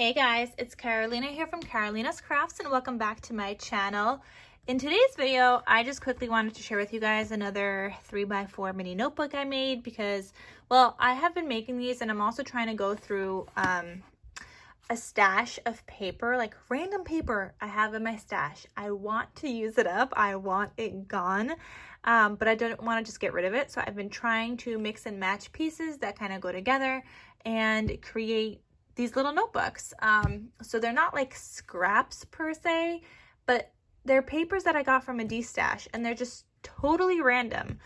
Hey guys, it's Carolina here from KarolinasKrafts and welcome back to my channel. In today's video, I just quickly wanted to share with you guys another 3x4 mini notebook I made because, well, I have been making these and I'm also trying to go through a stash of paper, like random paper I have in my stash. I want to use it up. I want it gone, but I don't want to just get rid of it. So I've been trying to mix and match pieces that kind of go together and create these little notebooks. So they're not like scraps per se, but they're papers that I got from a D-stash and they're just totally random.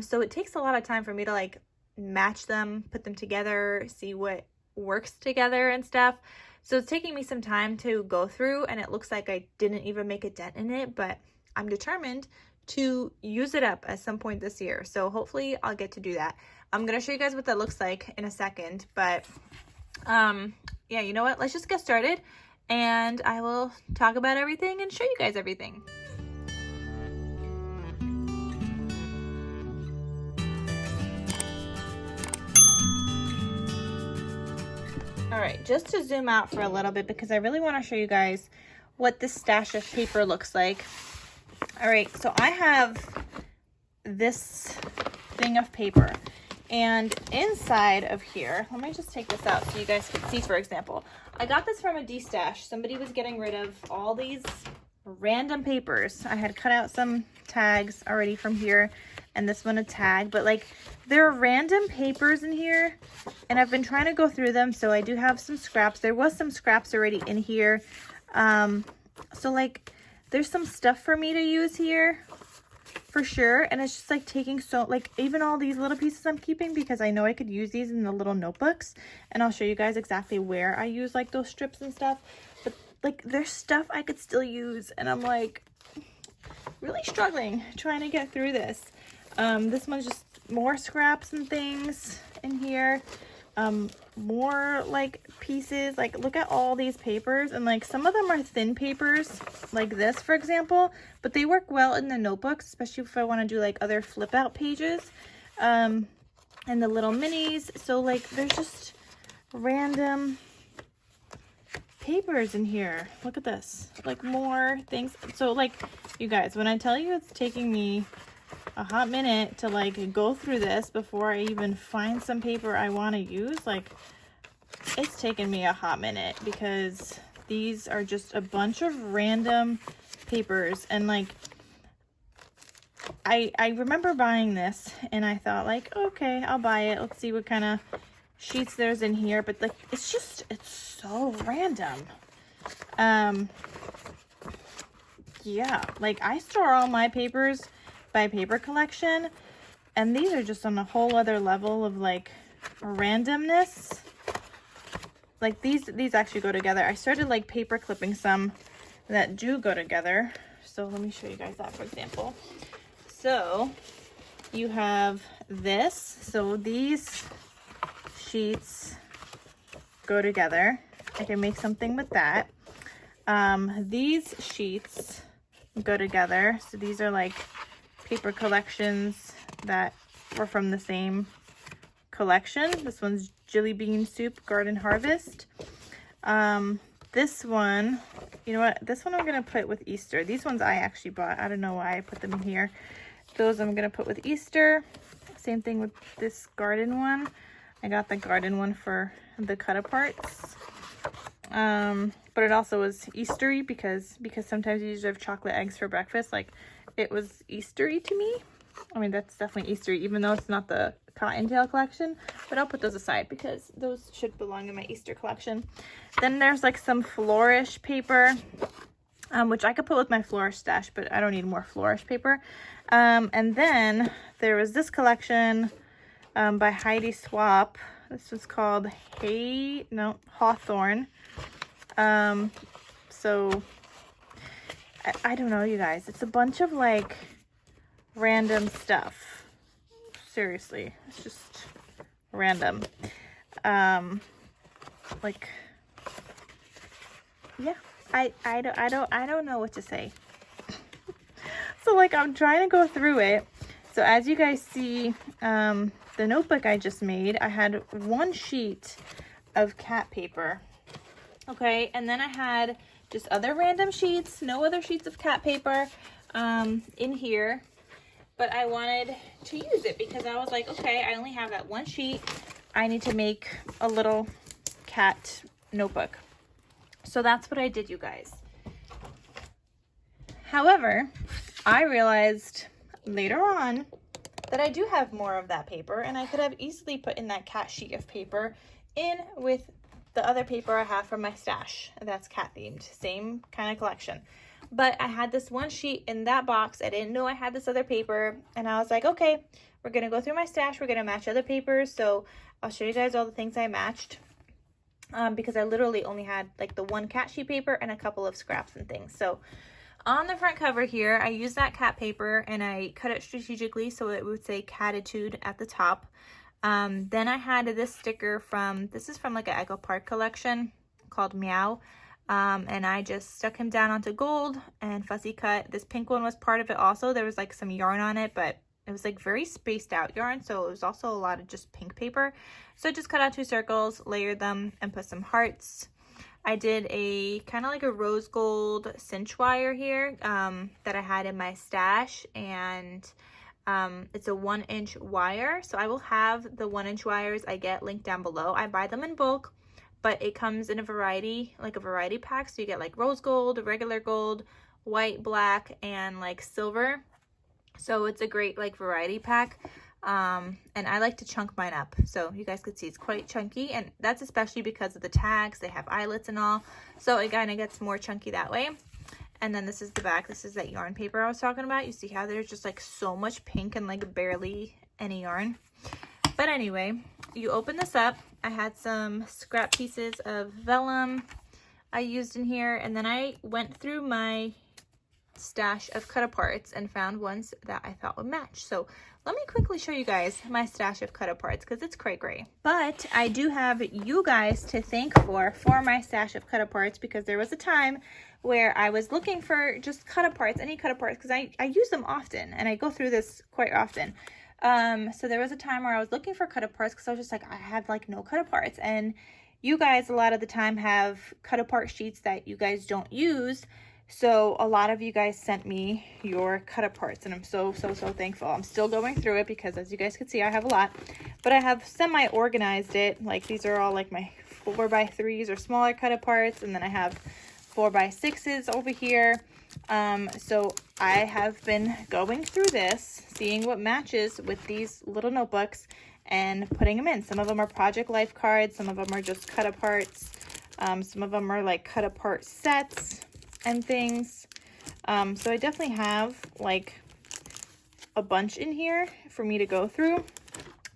So it takes a lot of time for me to like match them, put them together, see what works together and stuff. So it's taking me some time to go through and it looks like I didn't even make a dent in it, but I'm determined to use it up at some point this year. So hopefully I'll get to do that. I'm going to show you guys what that looks like in a second, but yeah, you know what? Let's just get started and I will talk about everything and show you guys everything. All right, just to zoom out for a little bit because I really want to show you guys what this stash of paper looks like. All right, so I have this thing of paper. And inside of here, let me just take this out so you guys can see, for example. I got this from a D-stash. Somebody was getting rid of all these random papers. I had cut out some tags already from here and this one a tag, but like there are random papers in here and I've been trying to go through them. So I do have some scraps. There was some scraps already in here. So like there's some stuff for me to use here for sure, and it's just like taking so like even all these little pieces I'm keeping because I know I could use these in the little notebooks, and I'll show you guys exactly where I use like those strips and stuff. But like there's stuff I could still use and I'm like really struggling trying to get through this. This one's just more scraps and things in here, more like pieces. Like look at all these papers, and like some of them are thin papers like this, for example, but they work well in the notebooks, especially if I want to do like other flip out pages, and the little minis. So like there's just random papers in here. Look at this, like more things. So like you guys, when I tell you it's taking me a hot minute to like go through this before I even find some paper I want to use, like it's taken me a hot minute because these are just a bunch of random papers. And like I remember buying this and I thought like, okay, I'll buy it, let's see what kind of sheets there's in here, but like it's so random. Yeah, like I store all my papers by paper collection, and these are just on a whole other level of like randomness. Like these actually go together. I started like paper clipping some that do go together, so let me show you guys that, for example. So you have this, so these sheets go together. I can make something with that. These sheets go together, so these are like paper collections that were from the same collection. This one's Jelly Bean Soup Garden Harvest. This one, you know what, this one I'm gonna put with Easter. These ones I actually bought. I don't know why I put them in here. Those I'm gonna put with Easter. Same thing with this garden one. I got the garden one for the cut aparts. But it also was Eastery because sometimes you usually have chocolate eggs for breakfast. Like it was Eastery to me. I mean, that's definitely Eastery, even though it's not the Cottontail collection, but I'll put those aside because those should belong in my Easter collection. Then there's like some flourish paper, which I could put with my flourish stash, but I don't need more flourish paper. And then there was this collection by Heidi Swap. This was called Hawthorne. So I don't know, you guys, it's a bunch of like random stuff. Seriously, it's just random. Like yeah, I don't know what to say. So like I'm trying to go through it. So as you guys see, the notebook I just made, I had one sheet of cat paper Okay, and then I had just other random sheets, no other sheets of cat paper in here, but I wanted to use it because I was like, okay, I only have that one sheet. I need to make a little cat notebook. So that's what I did, you guys. However, I realized later on that I do have more of that paper, and I could have easily put in that cat sheet of paper in with the other paper I have from my stash that's cat themed, same kind of collection. But I had this one sheet in that box. I didn't know I had this other paper, and I was like, okay, we're gonna go through my stash, we're gonna match other papers. So I'll show you guys all the things I matched, because I literally only had like the one cat sheet paper and a couple of scraps and things. So on the front cover here, I used that cat paper and I cut it strategically so it would say Catitude at the top. Then I had this sticker from, this is from like an Echo Park collection called Meow. And I just stuck him down onto gold and fussy cut. This pink one was part of it also. There was like some yarn on it, but it was like very spaced out yarn. So it was also a lot of just pink paper. So I just cut out 2 circles, layered them, and put some hearts. I did a kind of like a rose gold cinch wire here that I had in my stash, and it's a 1-inch wire. So I will have the 1-inch wires I get linked down below. I buy them in bulk, but it comes in a variety, like a variety pack. So you get like rose gold, regular gold, white, black, and like silver. So it's a great like variety pack. And I like to chunk mine up, so you guys could see it's quite chunky, and that's especially because of the tags. They have eyelets and all, so it kind of gets more chunky that way. And then this is the back. This is that yarn paper I was talking about. You see how there's just like so much pink and like barely any yarn. But anyway, you open this up. I had some scrap pieces of vellum I used in here, and then I went through my stash of cut aparts and found ones that I thought would match. So let me quickly show you guys my stash of cut aparts because it's cray gray. But I do have you guys to thank for my stash of cut aparts, because there was a time where I was looking for just cut aparts, any cut aparts, because I use them often and I go through this quite often. So there was a time where I was looking for cut aparts because I was just like, I have like no cut aparts, and you guys a lot of the time have cut apart sheets that you guys don't use. So a lot of you guys sent me your cut aparts, and I'm so thankful. I'm still going through it because, as you guys can see, I have a lot, but I have semi-organized it. Like these are all like my 4x3s or smaller cut aparts, and then I have 4x6s over here. So I have been going through this, seeing what matches with these little notebooks and putting them in. Some of them are Project Life cards, some of them are just cut aparts, some of them are like cut apart sets and things. So I definitely have like a bunch in here for me to go through,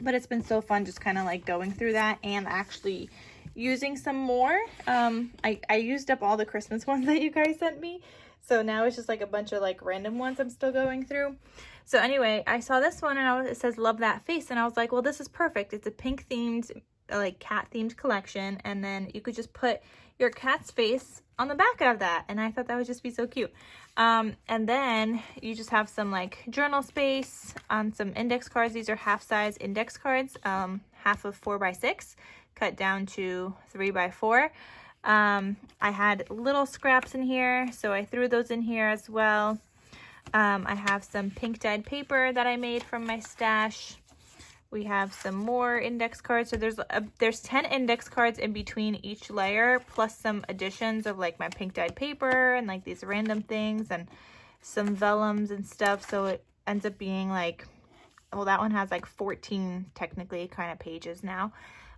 but it's been so fun just kind of like going through that and actually using some more. I used up all the Christmas ones that you guys sent me, so now it's just like a bunch of like random ones I'm still going through. So anyway, I saw this one and it says love that face, and I was like, well, this is perfect. It's a pink themed, like cat themed collection, and then you could just put your cat's face on the back of that, and I thought that would just be so cute. And then you just have some like journal space on some index cards. These are half size index cards, half of 4x6 cut down to 3x4. I had little scraps in here, so I threw those in here as well. I have some pink dyed paper that I made from my stash. We have some more index cards. So there's 10 index cards in between each layer, plus some additions of like my pink dyed paper and like these random things and some vellums and stuff. So it ends up being like, well, that one has like 14 technically kind of pages now.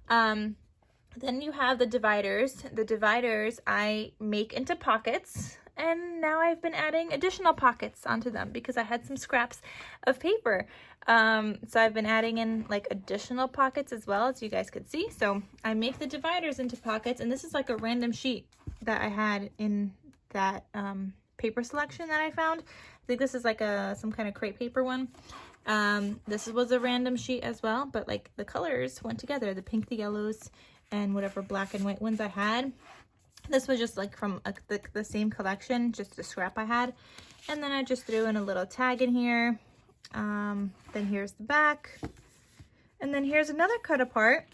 Then you have the dividers. The dividers I make into pockets, and now I've been adding additional pockets onto them because I had some scraps of paper. So I've been adding in like additional pockets as well, as you guys could see. So I make the dividers into pockets, and this is like a random sheet that I had in that paper selection that I found. I think this is like some kind of crepe paper one. This was a random sheet as well, but like the colors went together, the pink, the yellows, and whatever black and white ones I had. This was just like from the same collection, just a scrap I had. And then I just threw in a little tag in here. Then here's the back. And then here's another cut apart,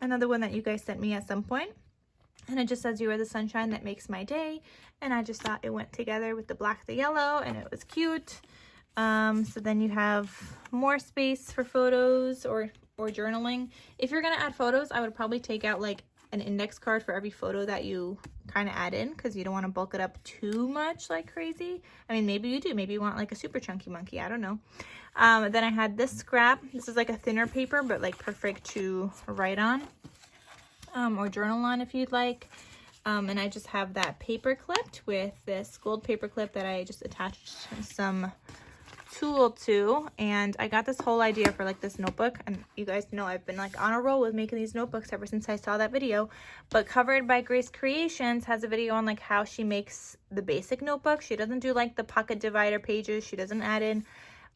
another one that you guys sent me at some point. And it just says, "You are the sunshine that makes my day." And I just thought it went together with the black, the yellow, and it was cute. So then you have more space for photos or journaling. If you're gonna add photos, I would probably take out like an index card for every photo that you kind of add in, because you don't want to bulk it up too much like crazy. I mean, maybe you do. Maybe you want like a super chunky monkey. I don't know. Then I had this scrap. This is like a thinner paper, but like perfect to write on or journal on if you'd like. And I just have that paper clipped with this gold paper clip that I just attached some tulle to. And I got this whole idea for like this notebook, and you guys know I've been like on a roll with making these notebooks ever since I saw that video. But Covered by Grace Creations has a video on like how she makes the basic notebook. She doesn't do like the pocket divider pages. She doesn't add in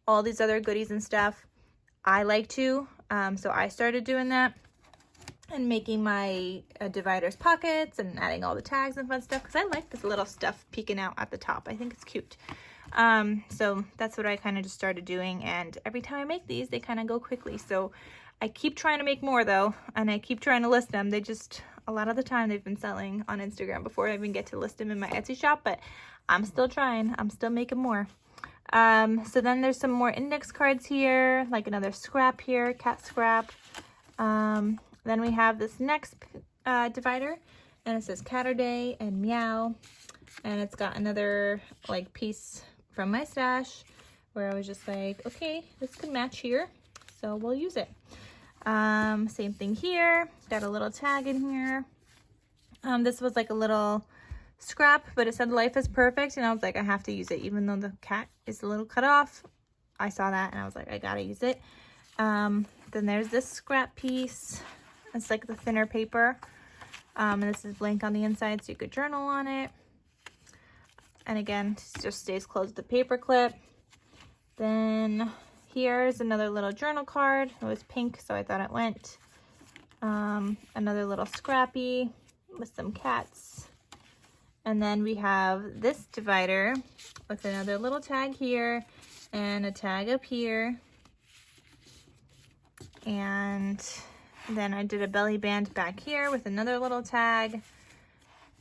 all these other goodies and stuff. I like to, so I started doing that and making my dividers pockets and adding all the tags and fun stuff, because I like this little stuff peeking out at the top. I think it's cute. So that's what I kind of just started doing, and every time I make these, they kind of go quickly. So I keep trying to make more though, and I keep trying to list them. They just, a lot of the time they've been selling on Instagram before I even get to list them in my Etsy shop, but I'm still trying. I'm still making more. So then there's some more index cards here, like another scrap here, cat scrap. Then we have this next divider, and it says Catter Day and Meow, and it's got another like piece from my stash where I was just like, okay, this could match here, so we'll use it. Same thing here, got a little tag in here. This was like a little scrap, but it said "Life is Perfect," and I was like, I have to use it, even though the cat is a little cut off. I saw that and I was like, I gotta use it. Then there's this scrap piece. It's like the thinner paper, and this is blank on the inside, so you could journal on it. And again, it just stays closed with the paper clip. Then here's another little journal card. It was pink, so I thought it went. Another little scrappy with some cats. And then we have this divider with another little tag here and a tag up here. And then I did a belly band back here with another little tag.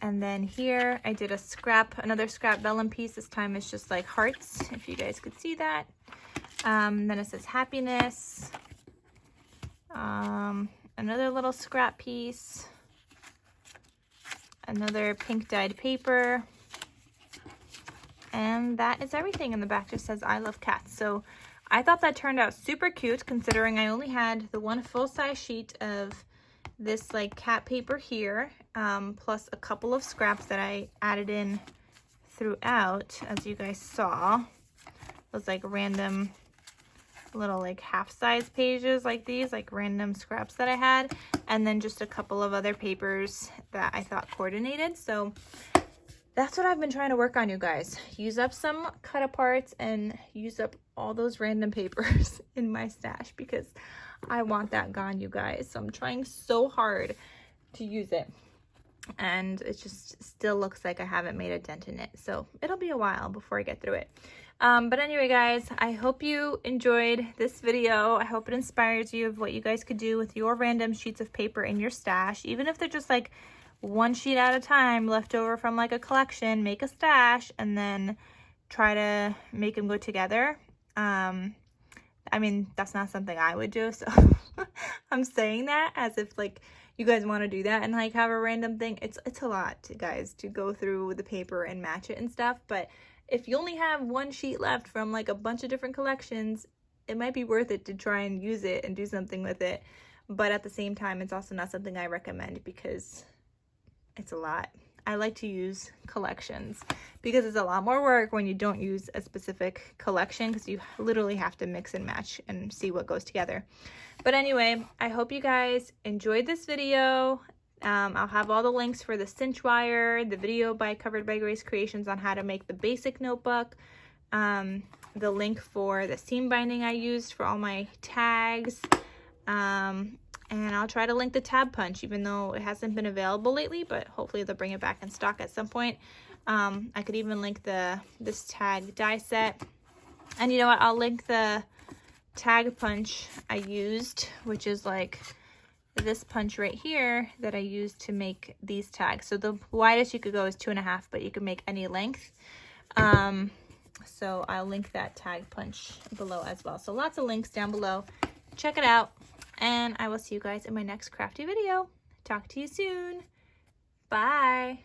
And then here I did a scrap, another scrap vellum piece. This time it's just like hearts, if you guys could see that. Then it says happiness. Another little scrap piece. Another pink dyed paper. And that is everything. In the back just says I love cats. So I thought that turned out super cute, considering I only had the one full-size sheet of this like cat paper here, plus a couple of scraps that I added in throughout, as you guys saw. Those like random little like half-size pages like these, like random scraps that I had, and then just a couple of other papers that I thought coordinated. So that's what I've been trying to work on, you guys. Use up some cut aparts and use up all those random papers in my stash, because I want that gone, you guys. So I'm trying so hard to use it, and it just still looks like I haven't made a dent in it. So it'll be a while before I get through it. But anyway, guys, I hope you enjoyed this video. I hope it inspires you of what you guys could do with your random sheets of paper in your stash, even if they're just like one sheet at a time left over from like a collection. Make a stash and then try to make them go together. I mean, that's not something I would do, so I'm saying that as if like you guys want to do that and like have a random thing. It's a lot, guys, to go through the paper and match it and stuff. But if you only have one sheet left from like a bunch of different collections, it might be worth it to try and use it and do something with it. But at the same time, it's also not something I recommend, because it's a lot. I like to use collections because it's a lot more work when you don't use a specific collection, because you literally have to mix and match and see what goes together. But anyway, I hope you guys enjoyed this video. I'll have all the links for the cinch wire, the video by Covered by Grace Creations on how to make the basic notebook, the link for the seam binding I used for all my tags, and I'll try to link the tab punch, even though it hasn't been available lately, but hopefully they'll bring it back in stock at some point. I could even link this tag die set. And you know what? I'll link the tag punch I used, which is like this punch right here that I used to make these tags. So the widest you could go is 2.5, but you can make any length. So I'll link that tag punch below as well. So lots of links down below. Check it out. And I will see you guys in my next crafty video. Talk to you soon. Bye.